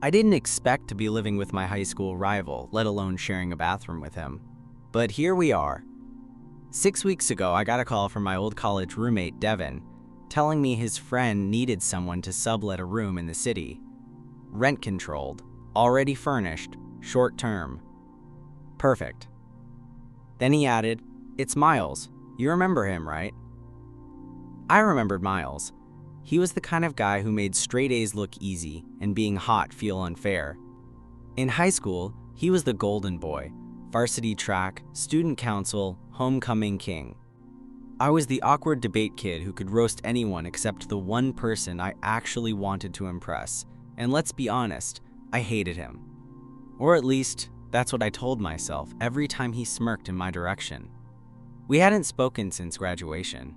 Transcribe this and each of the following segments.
I didn't expect to be living with my high school rival, let alone sharing a bathroom with him. But here we are. 6 weeks ago, I got a call from my old college roommate, Devin, telling me his friend needed someone to sublet a room in the city. Rent-controlled, already furnished, short-term. Perfect. Then he added, "It's Miles. You remember him, right?" I remembered Miles. He was the kind of guy who made straight A's look easy and being hot feel unfair. In high school, he was the golden boy, varsity track, student council, homecoming king. I was the awkward debate kid who could roast anyone except the one person I actually wanted to impress. And let's be honest, I hated him. Or at least, that's what I told myself every time he smirked in my direction. We hadn't spoken since graduation.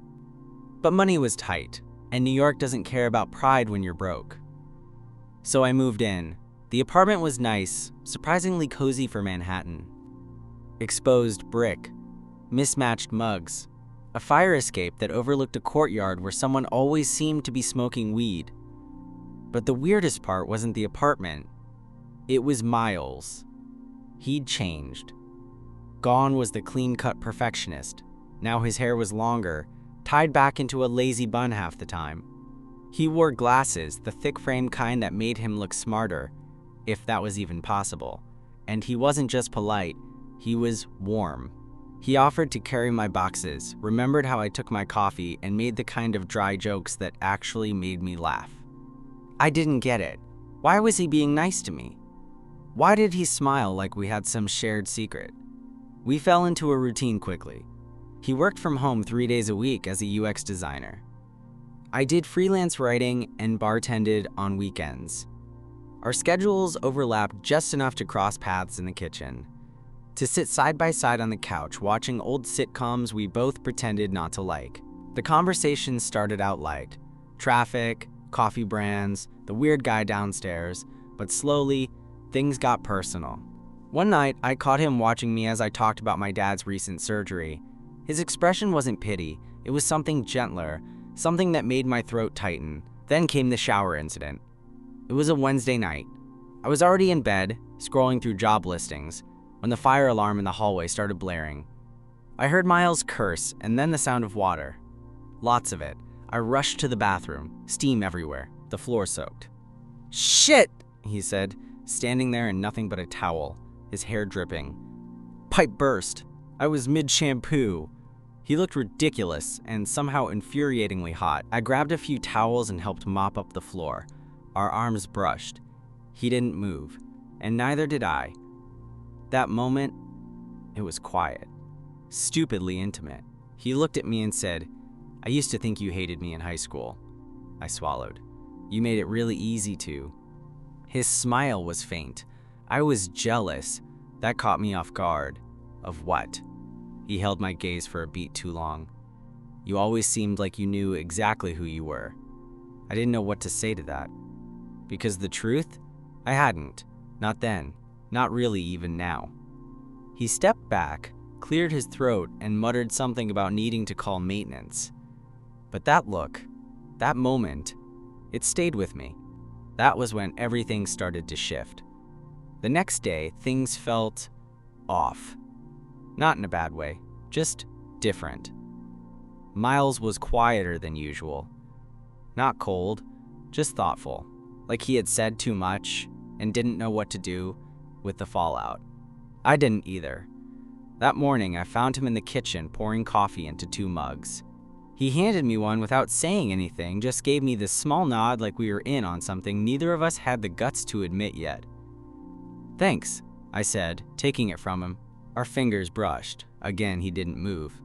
But money was tight, and New York doesn't care about pride when you're broke. So I moved in. The apartment was nice, surprisingly cozy for Manhattan. Exposed brick, mismatched mugs, a fire escape that overlooked a courtyard where someone always seemed to be smoking weed. But the weirdest part wasn't the apartment. It was Miles. He'd changed. Gone was the clean-cut perfectionist. Now his hair was longer, tied back into a lazy bun half the time. He wore glasses, the thick-frame kind that made him look smarter, if that was even possible. And he wasn't just polite, he was warm. He offered to carry my boxes, remembered how I took my coffee, and made the kind of dry jokes that actually made me laugh. I didn't get it. Why was he being nice to me? Why did he smile like we had some shared secret? We fell into a routine quickly. He worked from home 3 days a week as a UX designer. I did freelance writing and bartended on weekends. Our schedules overlapped just enough to cross paths in the kitchen, to sit side by side on the couch watching old sitcoms we both pretended not to like. The conversation started out light. Traffic, coffee brands, the weird guy downstairs, but slowly, things got personal. One night, I caught him watching me as I talked about my dad's recent surgery. His expression wasn't pity, it was something gentler, something that made my throat tighten. Then came the shower incident. It was a Wednesday night. I was already in bed, scrolling through job listings, when the fire alarm in the hallway started blaring. I heard Miles curse and then the sound of water. Lots of it. I rushed to the bathroom, steam everywhere, the floor soaked. "Shit!" he said, standing there in nothing but a towel, his hair dripping. Pipe burst. I was mid-shampoo. He looked ridiculous and somehow infuriatingly hot. I grabbed a few towels and helped mop up the floor. Our arms brushed. He didn't move, and neither did I. That moment, it was quiet, stupidly intimate. He looked at me and said, "I used to think you hated me in high school." I swallowed. "You made it really easy to." His smile was faint. I was jealous. That caught me off guard. Of what? He held my gaze for a beat too long. "You always seemed like you knew exactly who you were." I didn't know what to say to that. Because the truth? I hadn't. Not then. Not really even now. He stepped back, cleared his throat, and muttered something about needing to call maintenance. But that look, that moment, it stayed with me. That was when everything started to shift. The next day, things felt off. Not in a bad way, just different. Miles was quieter than usual. Not cold, just thoughtful, like he had said too much and didn't know what to do with the fallout. I didn't either. That morning, I found him in the kitchen pouring coffee into 2 mugs. He handed me one without saying anything, just gave me this small nod like we were in on something neither of us had the guts to admit yet. "Thanks," I said, taking it from him. Our fingers brushed. Again, he didn't move.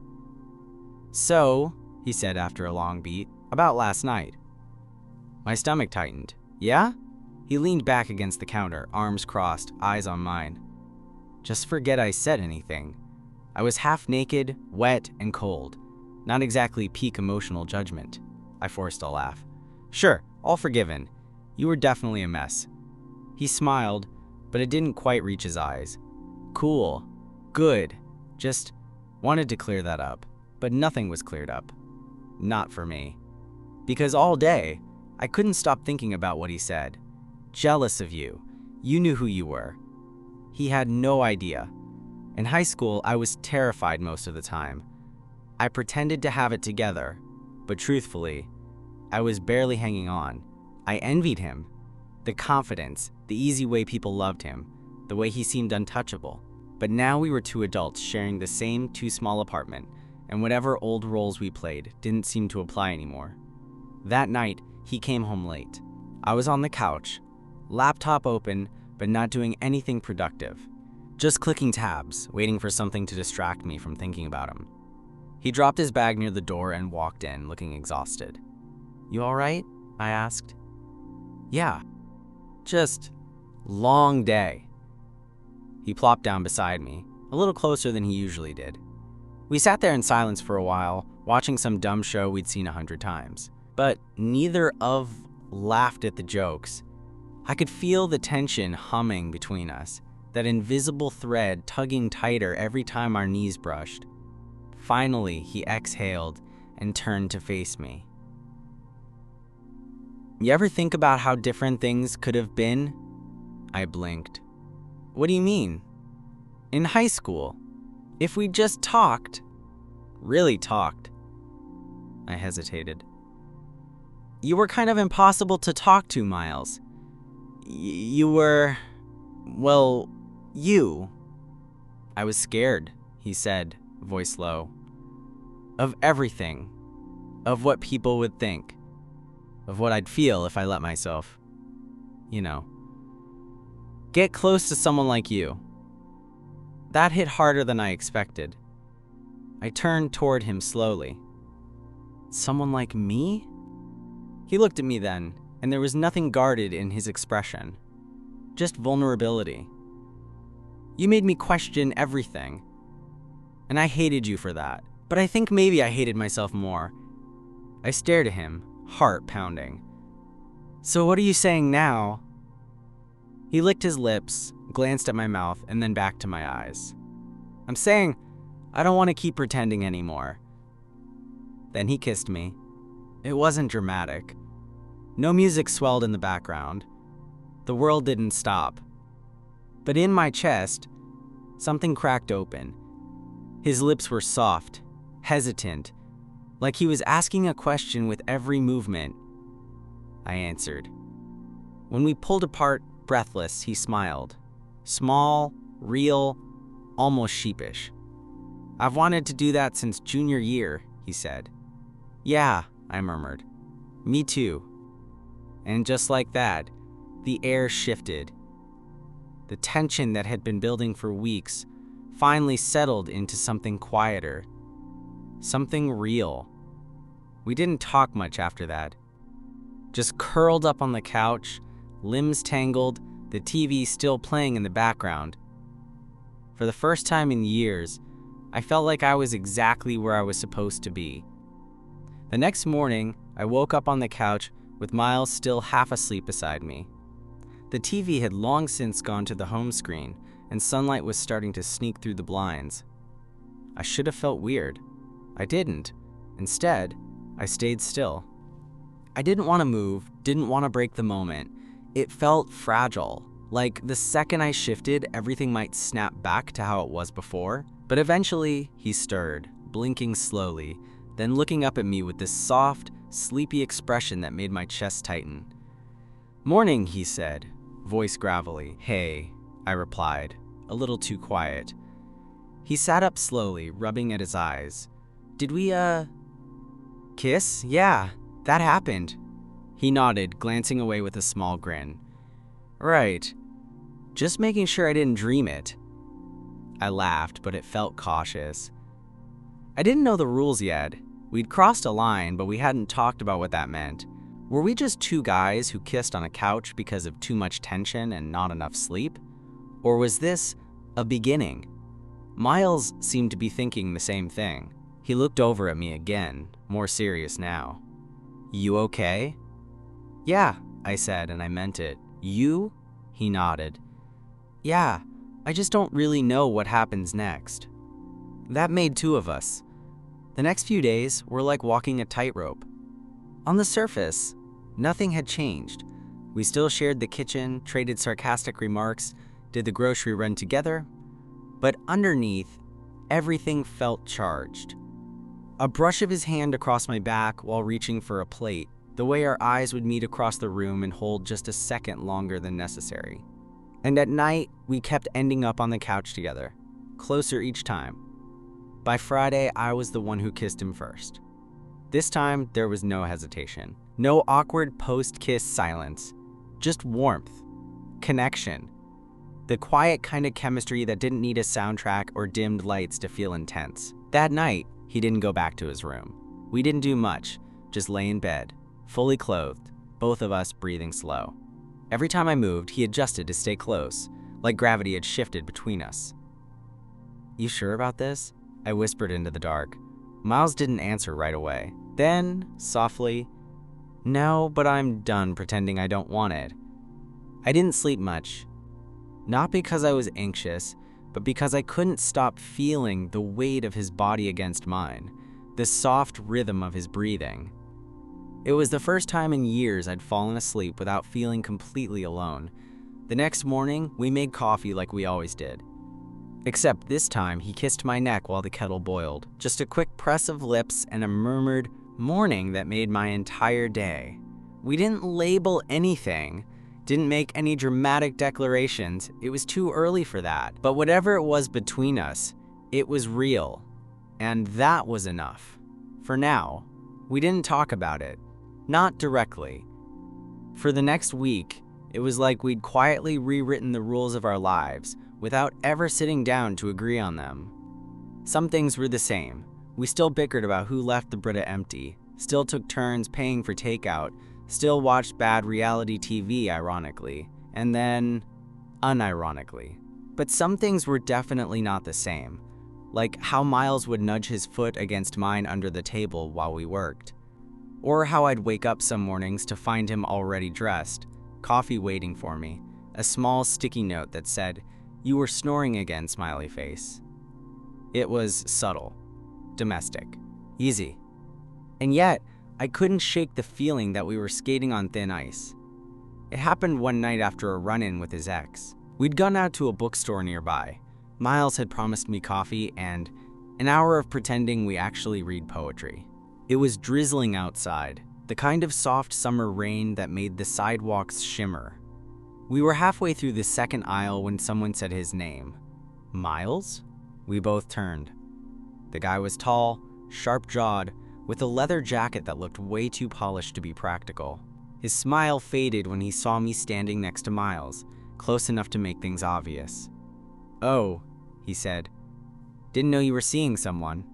"So," he said after a long beat, "about last night." My stomach tightened. "Yeah?" He leaned back against the counter, arms crossed, eyes on mine. Just forget I said anything. I was half naked, wet, and cold. Not exactly peak emotional judgment. I forced a laugh. "Sure, all forgiven. You were definitely a mess." He smiled, but it didn't quite reach his eyes. "Cool. Good. Just wanted to clear that up." But nothing was cleared up. Not for me. Because all day, I couldn't stop thinking about what he said. "Jealous of you. You knew who you were. He had no idea. In high school, I was terrified most of the time. I pretended to have it together, but truthfully, I was barely hanging on. I envied him. The confidence, the easy way people loved him, the way he seemed untouchable. But now we were two adults sharing the same too-small apartment, and whatever old roles we played didn't seem to apply anymore. That night, he came home late. I was on the couch, laptop open, but not doing anything productive. Just clicking tabs, waiting for something to distract me from thinking about him. He dropped his bag near the door and walked in, looking exhausted. "You all right?" I asked. "Yeah, just long day." He plopped down beside me, a little closer than he usually did. We sat there in silence for a while, watching some dumb show we'd seen 100 times. But neither of laughed at the jokes. I could feel the tension humming between us, that invisible thread tugging tighter every time our knees brushed. Finally, he exhaled and turned to face me. "You ever think about how different things could have been?" I blinked. "What do you mean?" "In high school, if we just talked, really talked." I hesitated. "You were kind of impossible to talk to, Miles. You were, well, you." "I was scared," he said, voice low. "Of everything. Of what people would think. Of what I'd feel if I let myself, you know, get close to someone like you." That hit harder than I expected. I turned toward him slowly. "Someone like me?" He looked at me then, and there was nothing guarded in his expression. Just vulnerability. "You made me question everything. And I hated you for that. But I think maybe I hated myself more." I stared at him, heart pounding. "So what are you saying now?" He licked his lips, glanced at my mouth, and then back to my eyes. "I'm saying I don't want to keep pretending anymore." Then he kissed me. It wasn't dramatic. No music swelled in the background. The world didn't stop. But in my chest, something cracked open. His lips were soft, hesitant, like he was asking a question with every movement. I answered. When we pulled apart, breathless, he smiled. Small, real, almost sheepish. "I've wanted to do that since junior year," he said. "Yeah," I murmured. "Me too." And just like that, the air shifted. The tension that had been building for weeks finally settled into something quieter, something real. We didn't talk much after that. Just curled up on the couch, limbs tangled, the TV still playing in the background. For the first time in years, I felt like I was exactly where I was supposed to be. The next morning, I woke up on the couch with Miles still half asleep beside me. The TV had long since gone to the home screen, and sunlight was starting to sneak through the blinds. I should have felt weird. I didn't. Instead, I stayed still. I didn't want to move, didn't want to break the moment. It felt fragile, like the second I shifted, everything might snap back to how it was before. But eventually, he stirred, blinking slowly, then looking up at me with this soft, sleepy expression that made my chest tighten. "Morning," he said, voice gravelly. "Hey," I replied, a little too quiet. He sat up slowly, rubbing at his eyes. "Did we, kiss? Yeah, that happened." He nodded, glancing away with a small grin. "Right. Just making sure I didn't dream it." I laughed, but it felt cautious. I didn't know the rules yet. We'd crossed a line, but we hadn't talked about what that meant. Were we just two guys who kissed on a couch because of too much tension and not enough sleep? Or was this a beginning? Miles seemed to be thinking the same thing. He looked over at me again, more serious now. "You okay?" "Yeah," I said, and I meant it. "You?" He nodded. "Yeah, I just don't really know what happens next." That made two of us. The next few days were like walking a tightrope. On the surface, nothing had changed. We still shared the kitchen, traded sarcastic remarks, did the grocery run together, but underneath, everything felt charged. A brush of his hand across my back while reaching for a plate, the way our eyes would meet across the room and hold just a second longer than necessary. And at night, we kept ending up on the couch together, closer each time. By Friday, I was the one who kissed him first. This time, there was no hesitation. No awkward post-kiss silence. Just warmth. Connection. The quiet kind of chemistry that didn't need a soundtrack or dimmed lights to feel intense. That night, he didn't go back to his room. We didn't do much, just lay in bed, fully clothed, both of us breathing slow. Every time I moved, he adjusted to stay close, like gravity had shifted between us. "You sure about this?" I whispered into the dark. Miles didn't answer right away. Then, softly, "No, but I'm done pretending I don't want it." I didn't sleep much. Not because I was anxious, but because I couldn't stop feeling the weight of his body against mine, the soft rhythm of his breathing. It was the first time in years I'd fallen asleep without feeling completely alone. The next morning, we made coffee like we always did. Except this time, he kissed my neck while the kettle boiled. Just a quick press of lips and a murmured morning that made my entire day. We didn't label anything, didn't make any dramatic declarations. It was too early for that. But whatever it was between us, it was real. And that was enough. For now, we didn't talk about it. Not directly. For the next week, it was like we'd quietly rewritten the rules of our lives without ever sitting down to agree on them. Some things were the same. We still bickered about who left the Brita empty, still took turns paying for takeout, still watched bad reality TV ironically, and then unironically. But some things were definitely not the same, like how Miles would nudge his foot against mine under the table while we worked. Or how I'd wake up some mornings to find him already dressed, coffee waiting for me, a small sticky note that said, "You were snoring again, smiley face." It was subtle, domestic, easy. And yet, I couldn't shake the feeling that we were skating on thin ice. It happened one night after a run-in with his ex. We'd gone out to a bookstore nearby. Miles had promised me coffee and an hour of pretending we actually read poetry. It was drizzling outside, the kind of soft summer rain that made the sidewalks shimmer. We were halfway through the second aisle when someone said his name. Miles? We both turned. The guy was tall, sharp-jawed, with a leather jacket that looked way too polished to be practical. His smile faded when he saw me standing next to Miles, close enough to make things obvious. "Oh," he said. "Didn't know you were seeing someone."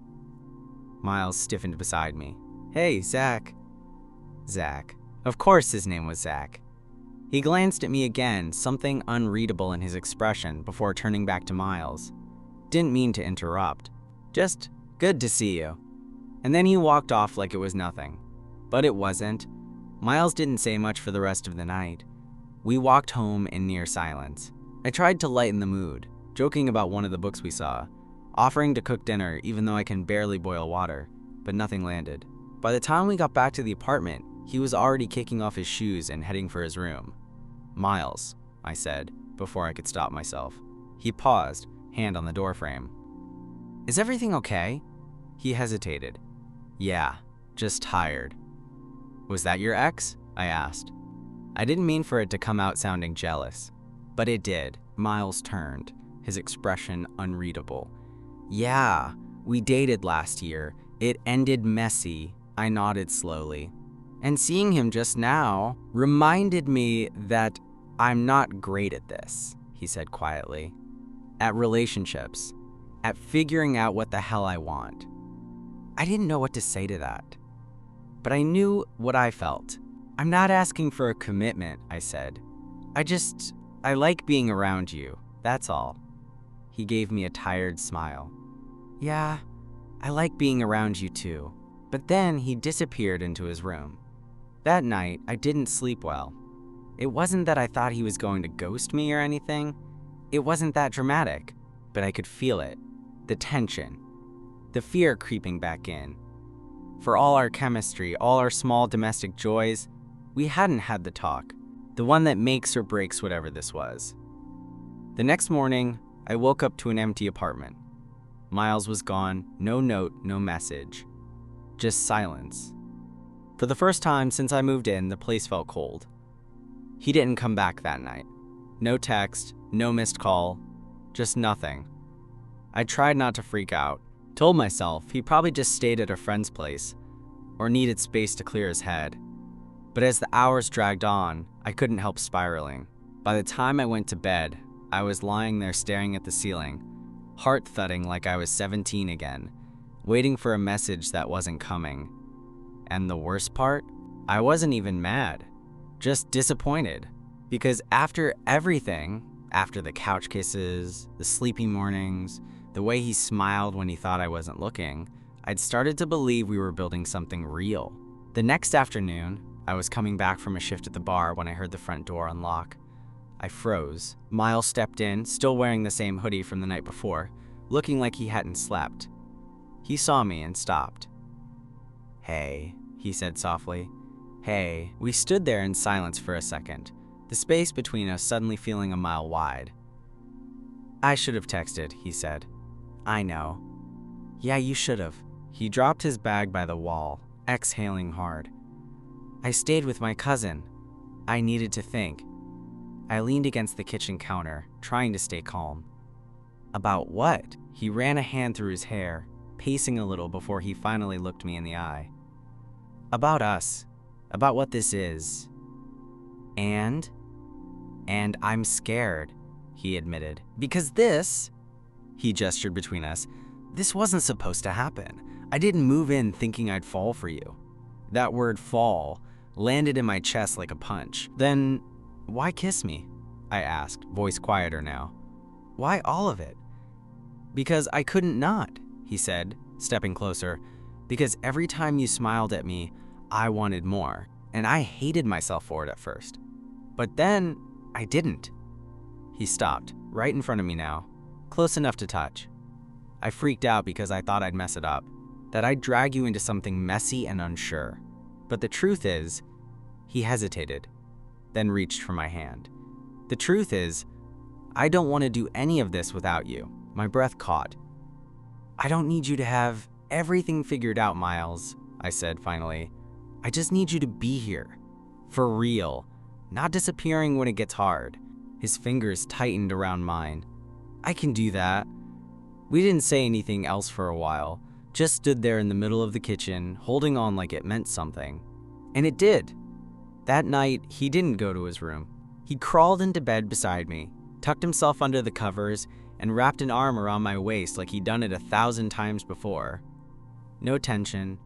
Miles stiffened beside me. "Hey, Zach." Zach. Of course his name was Zach. He glanced at me again, something unreadable in his expression, before turning back to Miles. Didn't mean to interrupt. Just, "Good to see you." And then he walked off like it was nothing. But it wasn't. Miles didn't say much for the rest of the night. We walked home in near silence. I tried to lighten the mood, joking about one of the books we saw, offering to cook dinner even though I can barely boil water, but nothing landed. By the time we got back to the apartment, he was already kicking off his shoes and heading for his room. "Miles," I said, before I could stop myself. He paused, hand on the doorframe. "Is everything okay?" He hesitated. "Yeah, just tired." "Was that your ex?" I asked. I didn't mean for it to come out sounding jealous, but it did. Miles turned, his expression unreadable. "Yeah, we dated last year. It ended messy." I nodded slowly. "And seeing him just now reminded me that I'm not great at this," he said quietly. "At relationships, at figuring out what the hell I want." I didn't know what to say to that, but I knew what I felt. "I'm not asking for a commitment," I said. I like being around you, that's all." He gave me a tired smile. "Yeah, I like being around you too." But then he disappeared into his room. That night, I didn't sleep well. It wasn't that I thought he was going to ghost me or anything. It wasn't that dramatic, but I could feel it. The tension. The fear creeping back in. For all our chemistry, all our small domestic joys, we hadn't had the talk. the one that makes or breaks whatever this was. The next morning, I woke up to an empty apartment. Miles was gone, no note, no message. Just silence. For the first time since I moved in, the place felt cold. He didn't come back that night. No text, no missed call, just nothing. I tried not to freak out. Told myself he probably just stayed at a friend's place or needed space to clear his head. But as the hours dragged on, I couldn't help spiraling. By the time I went to bed, I was lying there staring at the ceiling, heart thudding like I was 17 again, waiting for a message that wasn't coming. And the worst part? I wasn't even mad, just disappointed. Because after everything, after the couch kisses, the sleepy mornings, the way he smiled when he thought I wasn't looking, I'd started to believe we were building something real. The next afternoon, I was coming back from a shift at the bar when I heard the front door unlock. I froze. Miles stepped in, still wearing the same hoodie from the night before, looking like he hadn't slept. He saw me and stopped. "Hey," he said softly. "Hey." We stood there in silence for a second, the space between us suddenly feeling a mile wide. "I should have texted," he said. "I know." "Yeah, you should have." He dropped his bag by the wall, exhaling hard. "I stayed with my cousin. I needed to think." I leaned against the kitchen counter, trying to stay calm. "About what?" He ran a hand through his hair, pacing a little before he finally looked me in the eye. "About us. About what this is. And I'm scared," he admitted. "Because this," he gestured between us, "this wasn't supposed to happen. I didn't move in thinking I'd fall for you." That word fall landed in my chest like a punch. "Then why kiss me?" I asked, voice quieter now. "Why all of it?" "Because I couldn't not," he said, stepping closer. "Because every time you smiled at me, I wanted more, and I hated myself for it at first. But then I didn't." He stopped, right in front of me now, close enough to touch. I freaked out because I thought I'd mess it up, that I'd drag you into something messy and unsure. But the truth is, he hesitated, then reached for my hand. "The truth is, I don't want to do any of this without you." My breath caught. "I don't need you to have everything figured out, Miles," I said finally. "I just need you to be here. For real. Not disappearing when it gets hard." His fingers tightened around mine. "I can do that." We didn't say anything else for a while, just stood there in the middle of the kitchen, holding on like it meant something. And it did. That night, he didn't go to his room. He crawled into bed beside me, tucked himself under the covers, and wrapped an arm around my waist like he'd done it 1,000 times before. No tension,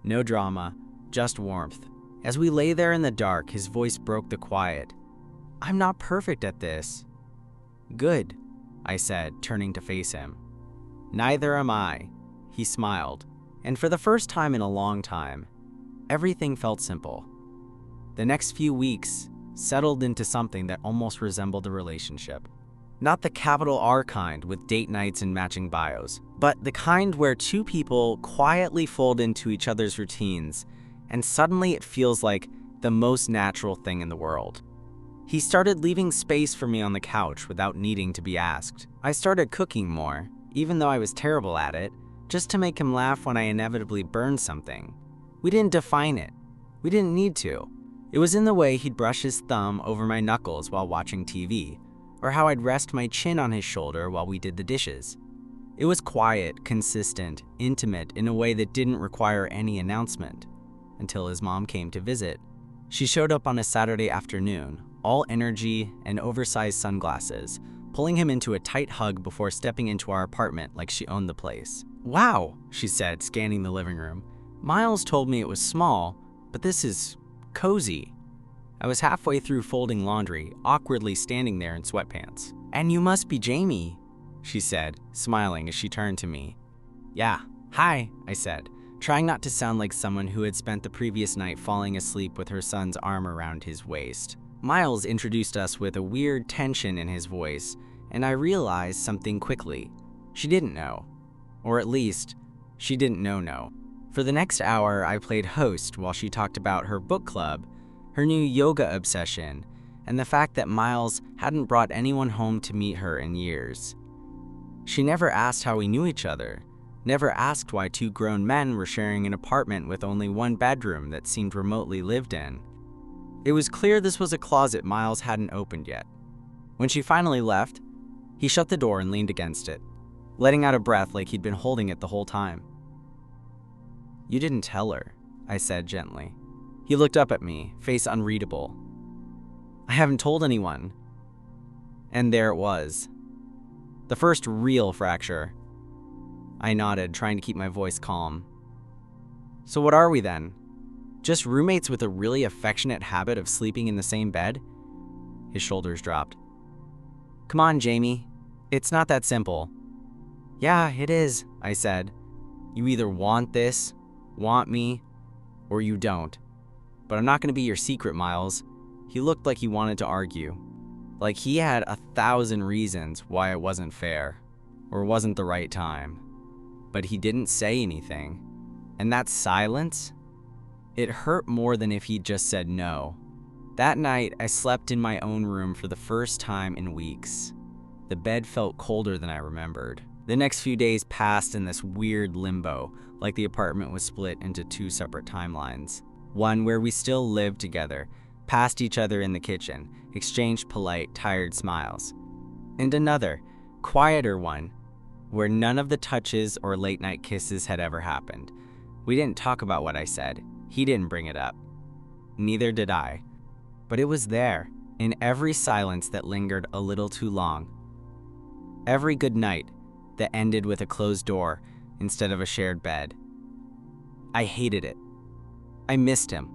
no drama, just warmth. As we lay there in the dark, his voice broke the quiet. "I'm not perfect at this." "Good," I said, turning to face him. "Neither am I." He smiled, and for the first time in a long time, everything felt simple. The next few weeks settled into something that almost resembled a relationship. Not the capital R kind with date nights and matching bios, but the kind where two people quietly fold into each other's routines, and suddenly it feels like the most natural thing in the world. He started leaving space for me on the couch without needing to be asked. I started cooking more, even though I was terrible at it, just to make him laugh when I inevitably burned something. We didn't define it. We didn't need to. It was in the way he'd brush his thumb over my knuckles while watching TV, or how I'd rest my chin on his shoulder while we did the dishes. It was quiet, consistent, intimate in a way that didn't require any announcement, until his mom came to visit. She showed up on a Saturday afternoon, all energy and oversized sunglasses, pulling him into a tight hug before stepping into our apartment like she owned the place. "Wow," she said, scanning the living room. "Miles told me it was small, but this is cozy." I was halfway through folding laundry, awkwardly standing there in sweatpants. "And you must be Jamie," she said, smiling as she turned to me. "Yeah, hi," I said, trying not to sound like someone who had spent the previous night falling asleep with her son's arm around his waist. Miles introduced us with a weird tension in his voice, and I realized something quickly. She didn't know. Or at least, she didn't know. For the next hour, I played host while she talked about her book club, her new yoga obsession, and the fact that Miles hadn't brought anyone home to meet her in years. She never asked how we knew each other, never asked why two grown men were sharing an apartment with only one bedroom that seemed remotely lived in. It was clear this was a closet Miles hadn't opened yet. When she finally left, he shut the door and leaned against it, letting out a breath like he'd been holding it the whole time. "You didn't tell her," I said gently. He looked up at me, face unreadable. "I haven't told anyone." And there it was. The first real fracture. I nodded, trying to keep my voice calm. "So what are we then? Just roommates with a really affectionate habit of sleeping in the same bed?" His shoulders dropped. "Come on, Jamie. It's not that simple." "Yeah, it is," I said. "You either want this, want me, or you don't. But I'm not going to be your secret, Miles." He looked like he wanted to argue, like he had 1,000 reasons why it wasn't fair, or wasn't the right time. But he didn't say anything, and that silence, it hurt more than if he'd just said no. That night, I slept in my own room for the first time in weeks. The bed felt colder than I remembered. The next few days passed in this weird limbo, like the apartment was split into two separate timelines. One where we still lived together, passed each other in the kitchen, exchanged polite, tired smiles. And another, quieter one, where none of the touches or late-night kisses had ever happened. We didn't talk about what I said. He didn't bring it up. Neither did I. But it was there, in every silence that lingered a little too long. Every good night that ended with a closed door instead of a shared bed. I hated it. I missed him.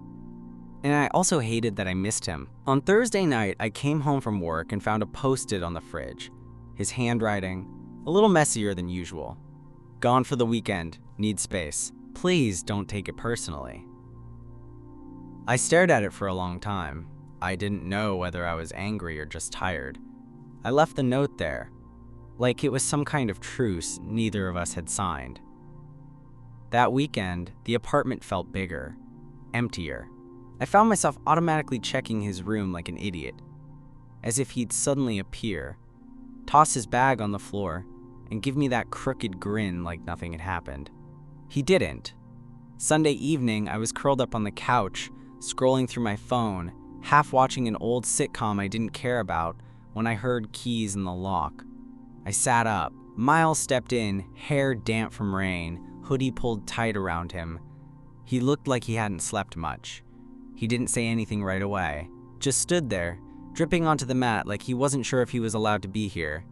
And I also hated that I missed him. On Thursday night, I came home from work and found a Post-it on the fridge. His handwriting, a little messier than usual. "Gone for the weekend. Need space. Please don't take it personally." I stared at it for a long time. I didn't know whether I was angry or just tired. I left the note there, like it was some kind of truce neither of us had signed. That weekend, the apartment felt bigger, emptier. I found myself automatically checking his room like an idiot, as if he'd suddenly appear, toss his bag on the floor, and give me that crooked grin like nothing had happened. He didn't. Sunday evening, I was curled up on the couch, scrolling through my phone, half watching an old sitcom I didn't care about, when I heard keys in the lock. I sat up. Miles stepped in, hair damp from rain, hoodie pulled tight around him. He looked like he hadn't slept much. He didn't say anything right away, just stood there, dripping onto the mat like he wasn't sure if he was allowed to be here.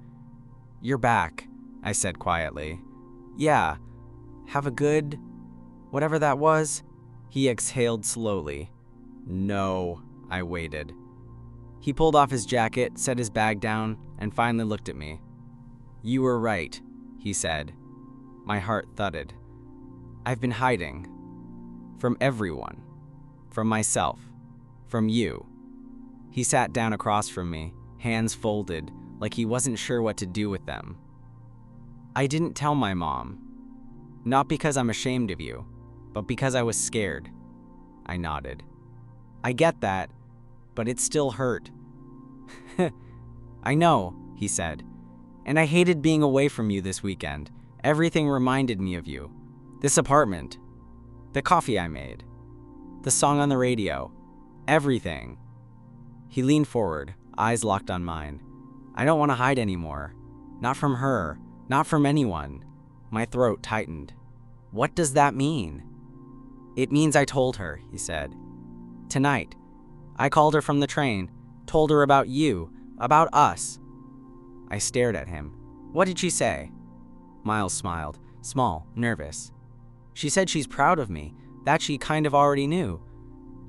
"You're back," I said quietly. "Yeah. Have a good... whatever that was?" He exhaled slowly. "No." I waited. He pulled off his jacket, set his bag down, and finally looked at me. "You were right," he said. My heart thudded. "I've been hiding. From everyone. From myself. From you." He sat down across from me, hands folded, like he wasn't sure what to do with them. "I didn't tell my mom. Not because I'm ashamed of you, but because I was scared." I nodded. "I get that, but it still hurt." "I know," he said. "And I hated being away from you this weekend. Everything reminded me of you. This apartment. The coffee I made. The song on the radio. Everything." He leaned forward, eyes locked on mine. "I don't want to hide anymore. Not from her. Not from anyone." My throat tightened. "What does that mean?" "It means I told her," he said. "Tonight. I called her from the train, told her about you, about us." I stared at him. "What did she say?" Miles smiled, small, nervous. "She said she's proud of me, that she kind of already knew."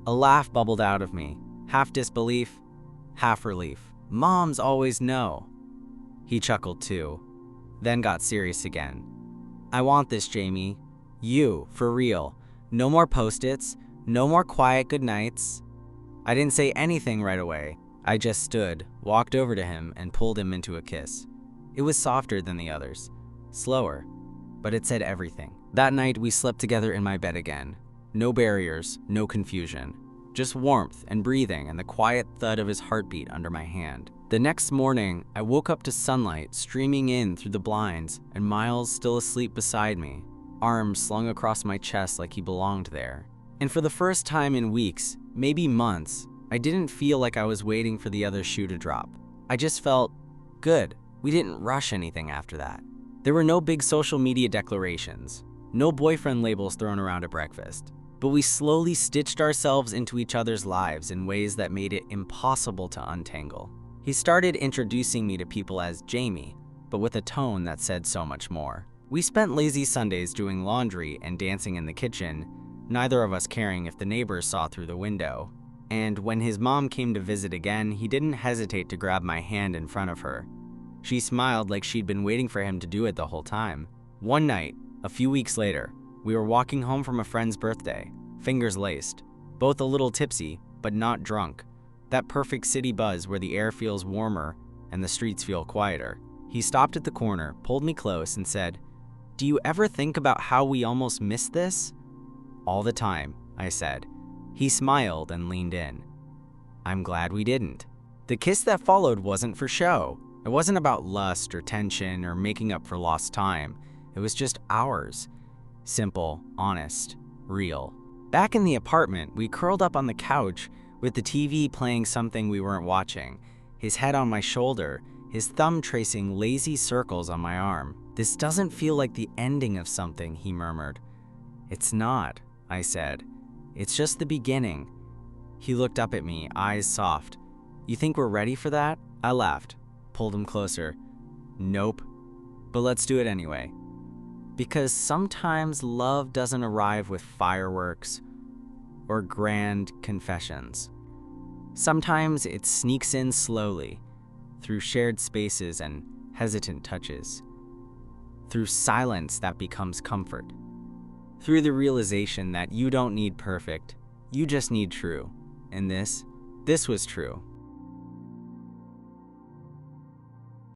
A laugh bubbled out of me, half disbelief, half relief. "Moms always know." He chuckled too, then got serious again. "I want this, Jamie. You, for real. No more Post-its, no more quiet goodnights." I didn't say anything right away. I just stood, walked over to him, and pulled him into a kiss. It was softer than the others, slower, but it said everything. That night, we slept together in my bed again. No barriers, no confusion. just warmth and breathing and the quiet thud of his heartbeat under my hand. The next morning, I woke up to sunlight streaming in through the blinds and Miles still asleep beside me, arms slung across my chest like he belonged there. And for the first time in weeks, maybe months, I didn't feel like I was waiting for the other shoe to drop. I just felt good. We didn't rush anything after that. There were no big social media declarations, no boyfriend labels thrown around at breakfast, but we slowly stitched ourselves into each other's lives in ways that made it impossible to untangle. He started introducing me to people as Jamie, but with a tone that said so much more. We spent lazy Sundays doing laundry and dancing in the kitchen, neither of us caring if the neighbors saw through the window. And when his mom came to visit again, he didn't hesitate to grab my hand in front of her. She smiled like she'd been waiting for him to do it the whole time. One night, a few weeks later, we were walking home from a friend's birthday, fingers laced, both a little tipsy, but not drunk. That perfect city buzz where the air feels warmer and the streets feel quieter. He stopped at the corner, pulled me close, and said, "Do you ever think about how we almost missed this?" "All the time," I said. He smiled and leaned in. "I'm glad we didn't." The kiss that followed wasn't for show. It wasn't about lust or tension or making up for lost time. It was just ours. Simple, honest, real. Back in the apartment, we curled up on the couch with the TV playing something we weren't watching, his head on my shoulder, his thumb tracing lazy circles on my arm. "This doesn't feel like the ending of something," he murmured. "It's not," I said. "It's just the beginning." He looked up at me, eyes soft. "You think we're ready for that?" I laughed, pulled him closer. "Nope, but let's do it anyway." Because sometimes love doesn't arrive with fireworks or grand confessions. Sometimes it sneaks in slowly, through shared spaces and hesitant touches, through silence that becomes comfort, through the realization that you don't need perfect, you just need true. And this was true.